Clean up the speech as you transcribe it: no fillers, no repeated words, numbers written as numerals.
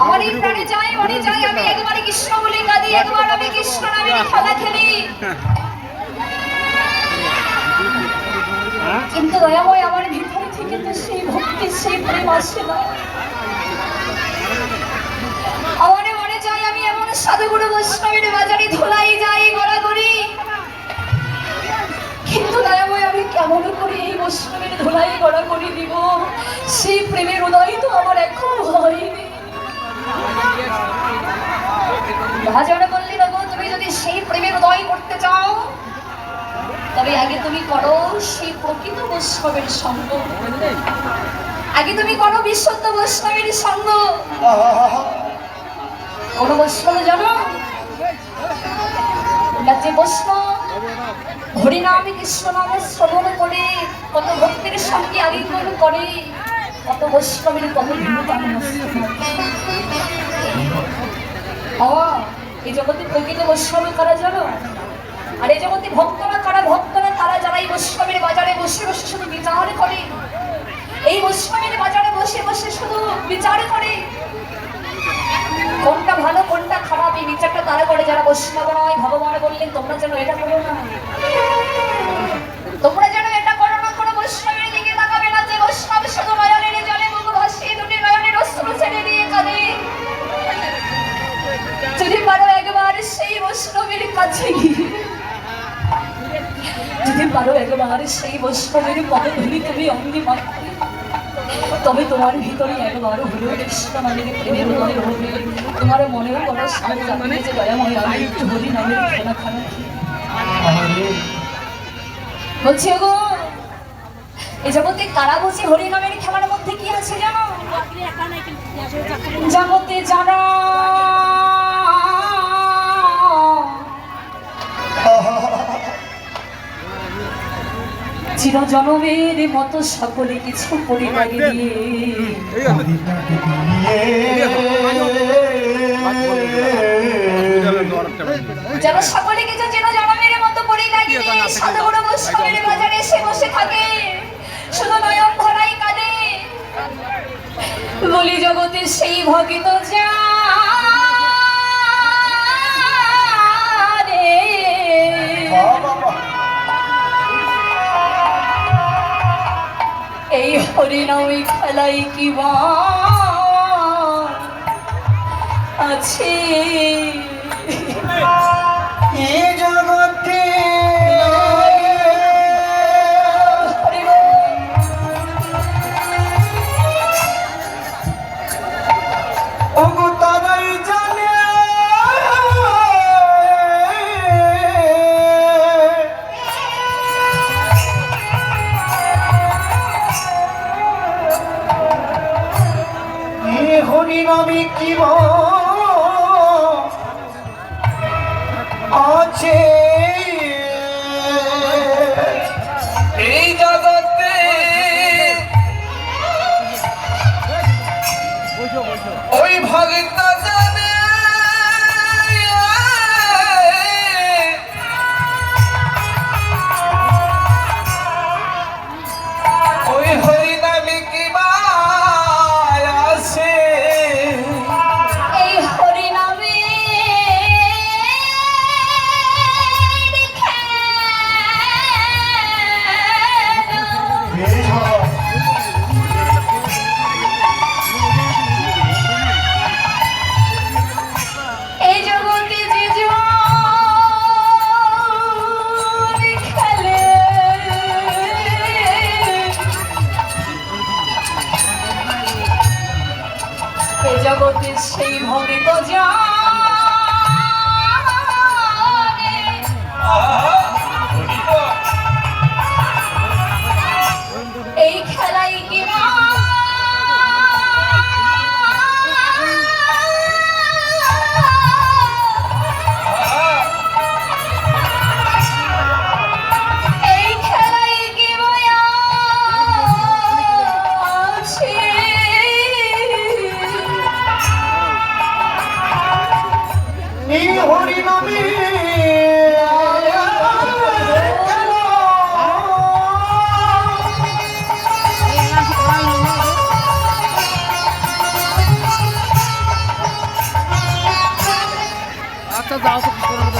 আমার এই প্রাণে চাই মনে চাই আমি একবার কৃষ্ণ বলে কাঁদি, একবার আমি কৃষ্ণ নামে খেলা খেলি। কিন্তু দয়াময় আমার ভিতরে থেকে তো সেই ভক্তি সেই প্রেম আসে না। আমার মনে চাই আমি এমন সাধুগুরু বৈষ্ণবের বাজারে ধুলাই যাই গড়া করি, কিন্তু দয়াময় আমি কেমন করে এই বৈষ্ণবের ধুলাই গড়া করে দিব? সেই প্রেমের উদয় তো আমার এখনো হয়নি। রাজারা বললি দেখো তুমি যদি সেই প্রেমের উদয় করতে চাও তবে আগে তুমি করো সেই প্রকৃত বৈষ্ণবের সঙ্গ, আগে তুমি করো বিশুদ্ধ বৈষ্ণবের সঙ্গ। কোন বৈষ্ণব জানো না? যে বৈষ্ণব হরিনামে কৃষ্ণ নামে শ্রবণ করে কত ভক্তির সঙ্গে আলিঙ্গন করে, কত বৈষ্ণবের কত ভিন্নতা। এই জগতে প্রকৃত বৈষ্ণব কারা জানো? আর এই জগতে ভক্তরা কারা? ভক্তরা তারা যারা এই বৈষ্ণবের বাজারে বসে বসে শুধু বিচার করে, এই বৈষ্ণবের বাজারে বসে বসে শুধু বিচার করে কোনটা ভালো কোনটা খারাপ, এই বিচারটা তারা করে যারা বৈষ্ণব নয়। ভগবান বললেন তোমরা যেন এটা করো না, তোমরা যেন এটা করো না, কোনো বৈষ্ণবের দিকে তাকাবে না। যে বৈষ্ণব শুধু নয়নের জলে মুখ ভাসিয়ে দুটি নয়নের অশ্রু ছেড়ে দিয়ে কাঁদে, যদি পারো একবার সেই বৈষ্ণবের কাছে গিয়ে, যদি পারো একবার সেই বৈষ্ণবের পদধূলি তুমি অঙ্গে মাখো, তবে তোমার ভিতরে একবার হলেও কৃষ্ণ নামের প্রেমের উদয় হবে। তোমার মনেও বড় সামনে জানবে যে দয়াময় আমি একটু হরি নামের খেলা খারাপ বলছি গো। এই জগতে কারা বলছে হরি নামের খেলার মধ্যে কি আছে জানো? জগতে যারা চিরজনমের মতো সকলে কিছু পরিত্যাগে দিয়ে যারা সকলে কিছু চিরজনমের মতো পরিত্যাগে দিয়ে সাধুগুরু বৈষ্ণবের বাজারে এসে বসে থাকে, শুধু নয়ন ভরাই কাঁদে। বলি জগতে সেই ভগিত যা এই হরিনামে খেলাই কি বা আছে এই জগতে? হরিনামে কি আছে এই জগতে? ওই ভগত জানে ওই হরিনামে কি বা আছে? এই হরিনামে এই জগতে যে খেলে এই জগতে সেই ভগিত জানে এই খেলাই কি এই খেলাই কি আছে? এই হরিনামে যাও তো কৃষ্ণের মতো